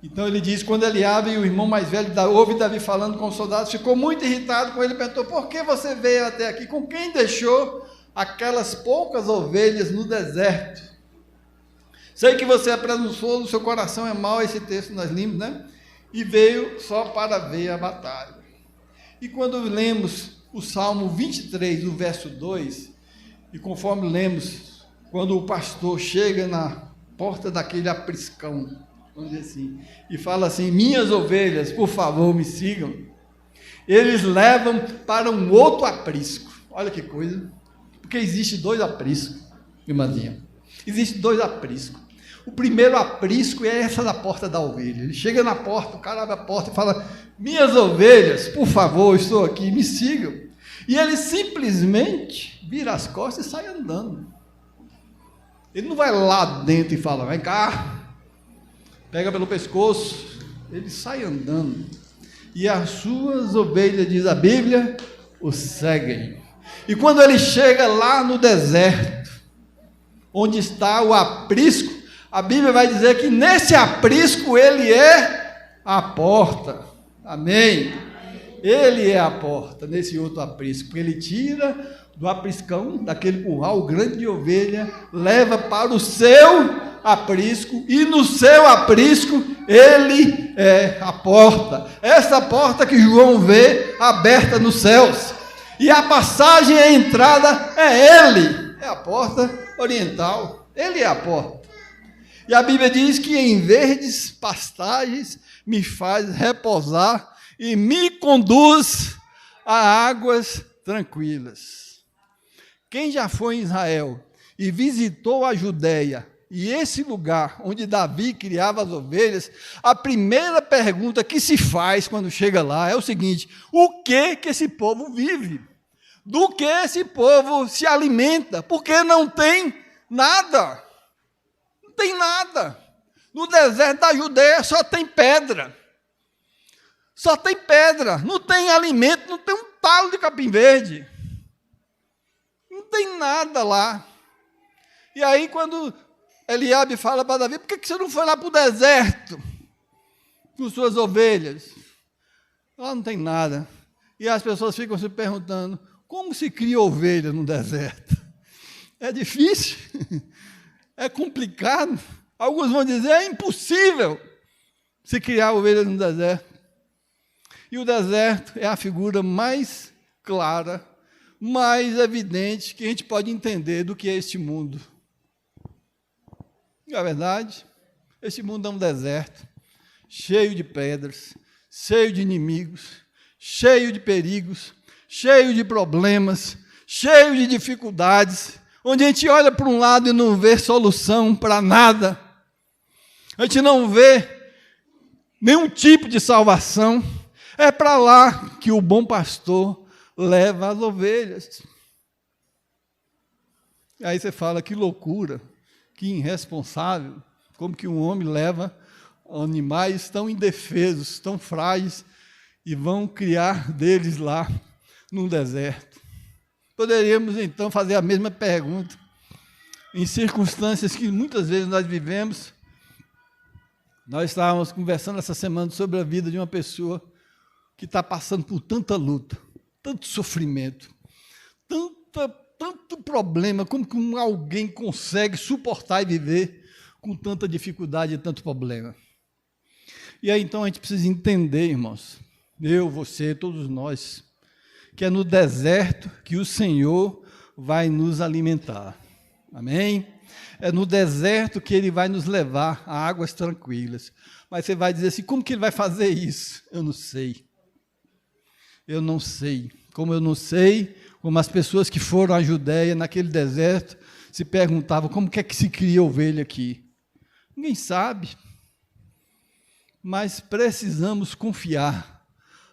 Então ele diz, quando Eliabe e o irmão mais velho ouve Davi falando com os soldados, ficou muito irritado com ele, perguntou, por que você veio até aqui? Com quem deixou aquelas poucas ovelhas no deserto? Sei que você é presunçoso, seu coração é mau, esse texto nós lemos, né? E veio só para ver a batalha. E quando lemos o Salmo 23, o verso 2, e conforme lemos, quando o pastor chega na porta daquele apriscão, vamos dizer assim, e fala assim, minhas ovelhas, por favor, me sigam, eles levam para um outro aprisco. Olha que coisa, porque existe dois apriscos, irmãzinha, existe dois apriscos. O primeiro aprisco é essa da porta da ovelha. Ele chega na porta, o cara abre a porta e fala, minhas ovelhas, por favor, estou aqui, me sigam. E ele simplesmente vira as costas e sai andando. Ele não vai lá dentro e fala, vem cá, pega pelo pescoço. Ele sai andando. E as suas ovelhas, diz a Bíblia, o seguem. E quando ele chega lá no deserto, onde está o aprisco, a Bíblia vai dizer que nesse aprisco ele é a porta. Amém? Ele é a porta nesse outro aprisco, porque ele tira do apriscão, daquele curral grande de ovelha, leva para o seu aprisco, e no seu aprisco ele é a porta. Essa porta que João vê aberta nos céus. E a passagem, a entrada é Ele. É a porta oriental. Ele é a porta. E a Bíblia diz que em verdes pastagens me faz repousar e me conduz a águas tranquilas. Quem já foi em Israel e visitou a Judéia, e esse lugar onde Davi criava as ovelhas, a primeira pergunta que se faz quando chega lá é o seguinte: o que esse povo vive? Do que esse povo se alimenta? Porque não tem nada. Não tem nada. No deserto da Judéia só tem pedra. Só tem pedra. Não tem alimento, não tem um talo de capim verde. Não tem nada lá. E aí quando Eliabe fala para Davi: por que você não foi lá para o deserto com suas ovelhas? Lá não tem nada. E as pessoas ficam se perguntando: como se cria ovelha no deserto? É difícil, é complicado. Alguns vão dizer: é impossível se criar ovelha no deserto. E o deserto é a figura mais clara, mais evidente que a gente pode entender do que é este mundo. Na verdade, este mundo é um deserto, cheio de pedras, cheio de inimigos, cheio de perigos, cheio de problemas, cheio de dificuldades, onde a gente olha para um lado e não vê solução para nada. A gente não vê nenhum tipo de salvação. É para lá que o bom pastor leva as ovelhas. Aí você fala: que loucura, que irresponsável, como que um homem leva animais tão indefesos, tão frágeis, e vão criar deles lá no deserto. Poderíamos então fazer a mesma pergunta em circunstâncias que muitas vezes nós vivemos. Nós estávamos conversando essa semana sobre a vida de uma pessoa que está passando por tanta luta, tanto sofrimento, tanto problema. Como que alguém consegue suportar e viver com tanta dificuldade e tanto problema? E aí então a gente precisa entender, irmãos, eu, você, todos nós, que é no deserto que o Senhor vai nos alimentar. Amém? É no deserto que Ele vai nos levar a águas tranquilas. Mas você vai dizer assim: como que Ele vai fazer isso? Eu não sei. Eu não sei. Como eu não sei, como as pessoas que foram à Judéia, naquele deserto, se perguntavam: como que é que se cria ovelha aqui? Ninguém sabe. Mas precisamos confiar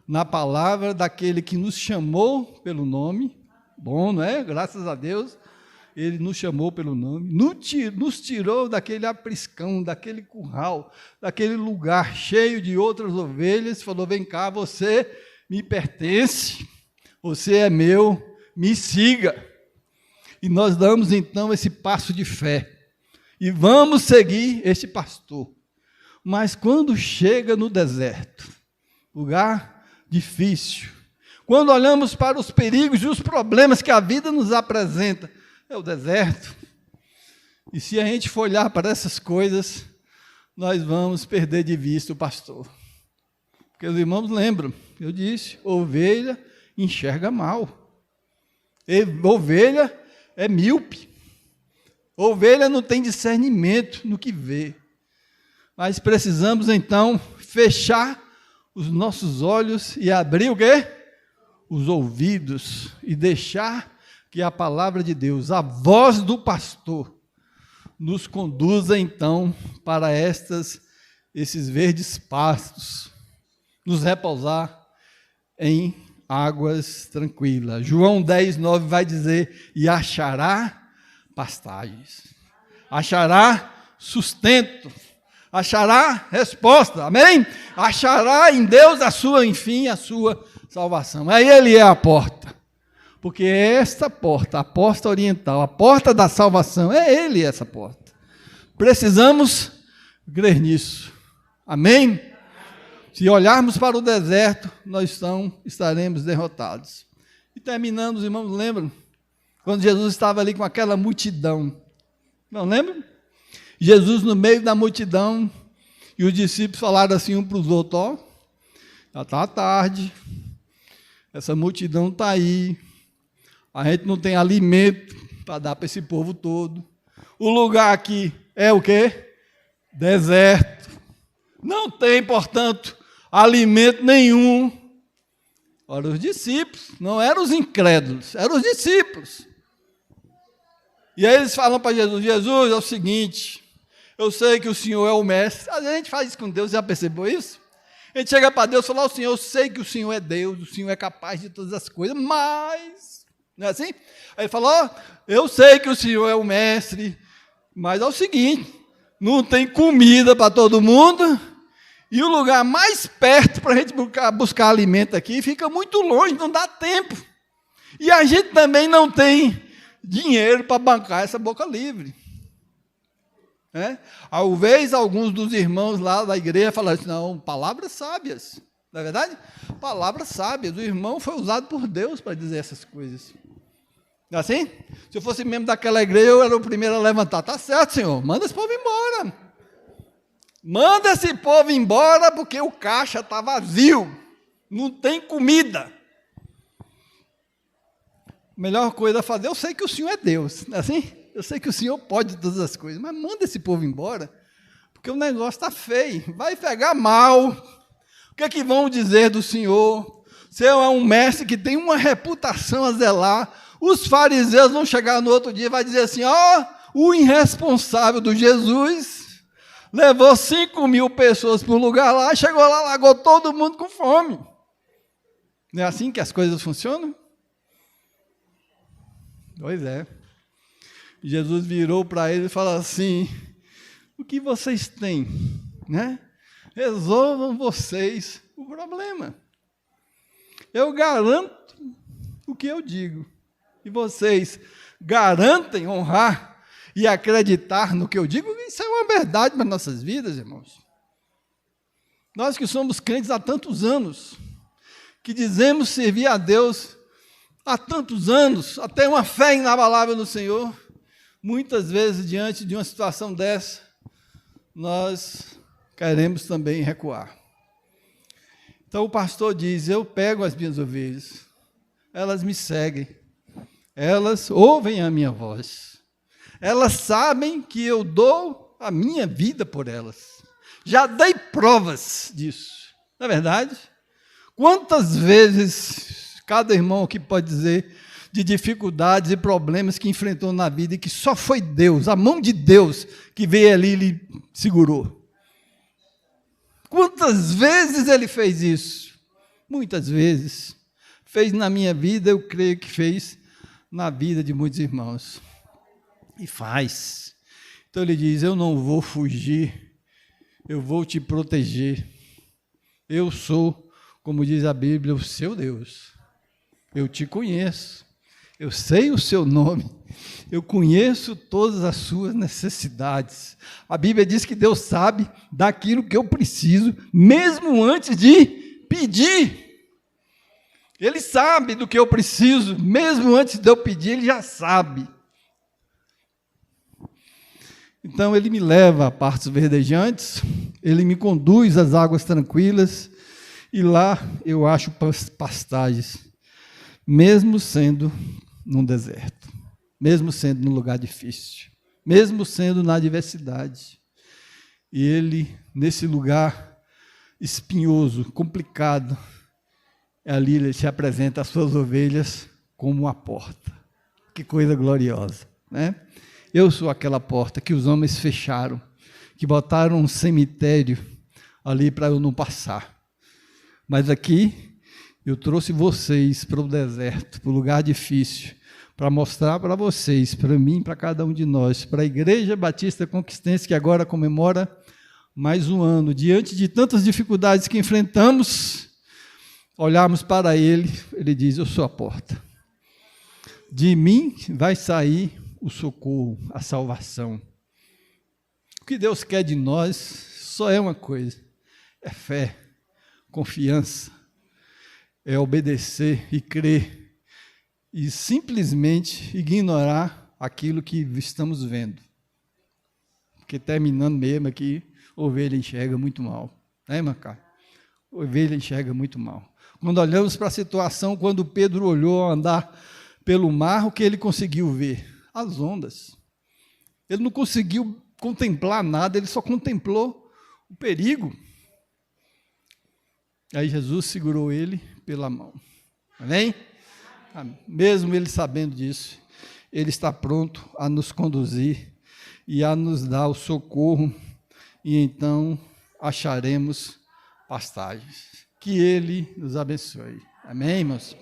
na palavra daquele que nos chamou pelo nome. Bom, não é? Graças a Deus, Ele nos chamou pelo nome, nos tirou daquele apriscão, daquele curral, daquele lugar cheio de outras ovelhas, falou: vem cá, você me pertence, você é meu, me siga. E nós damos então esse passo de fé, e vamos seguir este pastor. Mas quando chega no deserto, lugar difícil, quando olhamos para os perigos e os problemas que a vida nos apresenta, é o deserto. E se a gente for olhar para essas coisas, nós vamos perder de vista o pastor. Porque os irmãos lembram, eu disse: ovelha enxerga mal. Ovelha é míope. Ovelha não tem discernimento no que vê. Mas precisamos então fechar os nossos olhos e abrir o quê? Os ouvidos, e deixar que a palavra de Deus, a voz do pastor, nos conduza então para esses verdes pastos, nos repousar em águas tranquilas. João 10:9 vai dizer: e achará pastagens, achará sustento, achará resposta, amém? Achará em Deus a sua salvação. Aí Ele é a porta. Porque esta porta, a porta oriental, a porta da salvação, é Ele essa porta. Precisamos crer nisso. Amém? Se olharmos para o deserto, nós estaremos derrotados. E terminando, os irmãos lembram? Quando Jesus estava ali com aquela multidão. Não lembram? Jesus no meio da multidão, e os discípulos falaram assim um para os outros: ó, já está tarde, essa multidão está aí, A gente não tem alimento para dar para esse povo todo. O lugar aqui é o quê? Deserto. Não tem, portanto, alimento nenhum. Ora, os discípulos, não eram os incrédulos, eram os discípulos. E aí eles falam para Jesus, Jesus, é o seguinte, eu sei que o Senhor é o mestre. A gente faz isso com Deus, já percebeu isso? A gente chega para Deus e fala, Senhor, eu sei que o Senhor é Deus, o Senhor é capaz de todas as coisas, mas... Não é assim? Aí ele falou, eu sei que o Senhor é o mestre, mas é o seguinte, não tem comida para todo mundo, e o lugar mais perto para a gente buscar alimento aqui fica muito longe, não dá tempo. E a gente também não tem dinheiro para bancar essa boca livre. Talvez alguns dos irmãos lá da igreja falaram assim, não, palavras sábias, não é verdade? Palavras sábias, o irmão foi usado por Deus para dizer essas coisas. Não é assim? Se eu fosse membro daquela igreja, eu era o primeiro a levantar. Tá certo, Senhor, manda esse povo embora. Manda esse povo embora, porque o caixa está vazio, não tem comida. Melhor coisa a fazer, eu sei que o Senhor é Deus, não é assim? Eu sei que o Senhor pode todas as coisas, mas manda esse povo embora, porque o negócio está feio, vai pegar mal. O que é que vão dizer do Senhor? O Senhor é um mestre que tem uma reputação a zelar. Os fariseus vão chegar no outro dia e vai dizer assim, o irresponsável do Jesus levou 5.000 pessoas para um lugar lá, chegou lá, largou todo mundo com fome. Não é assim que as coisas funcionam? Pois é. Jesus virou para ele e falou assim, o que vocês têm? Resolvam vocês o problema. Eu garanto o que eu digo. E vocês garantem honrar e acreditar no que eu digo? Isso é uma verdade para nossas vidas, irmãos. Nós que somos crentes há tantos anos, que dizemos servir a Deus há tantos anos, até uma fé inabalável no Senhor, muitas vezes, diante de uma situação dessa, nós queremos também recuar. Então o pastor diz, eu pego as minhas ovelhas, elas me seguem, elas ouvem a minha voz, elas sabem que eu dou a minha vida por elas. Já dei provas disso, não é verdade? Quantas vezes cada irmão aqui pode dizer de dificuldades e problemas que enfrentou na vida e que só foi Deus, a mão de Deus que veio ali e lhe segurou? Quantas vezes ele fez isso? Muitas vezes. Fez na minha vida, eu creio que fez na vida de muitos irmãos. E faz. Então ele diz, eu não vou fugir, eu vou te proteger. Eu sou, como diz a Bíblia, o seu Deus. Eu te conheço, eu sei o seu nome, eu conheço todas as suas necessidades. A Bíblia diz que Deus sabe daquilo que eu preciso, mesmo antes de pedir. Ele sabe do que eu preciso, mesmo antes de eu pedir, ele já sabe. Então, ele me leva a partes verdejantes, ele me conduz às águas tranquilas, e lá eu acho pastagens, mesmo sendo num deserto, mesmo sendo num lugar difícil, mesmo sendo na adversidade. E ele, nesse lugar espinhoso, complicado, ali ele se apresenta às suas ovelhas como uma porta. Que coisa gloriosa, né? Eu sou aquela porta que os homens fecharam, que botaram um cemitério ali para eu não passar. Mas aqui eu trouxe vocês para o deserto, para o lugar difícil, para mostrar para vocês, para mim, para cada um de nós, para a Igreja Batista Conquistense, que agora comemora mais um ano, diante de tantas dificuldades que enfrentamos, olharmos para ele, ele diz, eu sou a porta. De mim vai sair o socorro, a salvação. O que Deus quer de nós só é uma coisa, é fé, confiança, é obedecer e crer, e simplesmente ignorar aquilo que estamos vendo. Porque terminando mesmo aqui, ovelha enxerga muito mal, né, irmã Carla? Ovelha enxerga muito mal. Quando olhamos para a situação, quando Pedro olhou andar pelo mar, o que ele conseguiu ver? As ondas. Ele não conseguiu contemplar nada, ele só contemplou o perigo. Aí Jesus segurou ele pela mão. Amém? Mesmo ele sabendo disso, ele está pronto a nos conduzir e a nos dar o socorro, e então acharemos pastagens. Que ele nos abençoe. Amém, irmãos?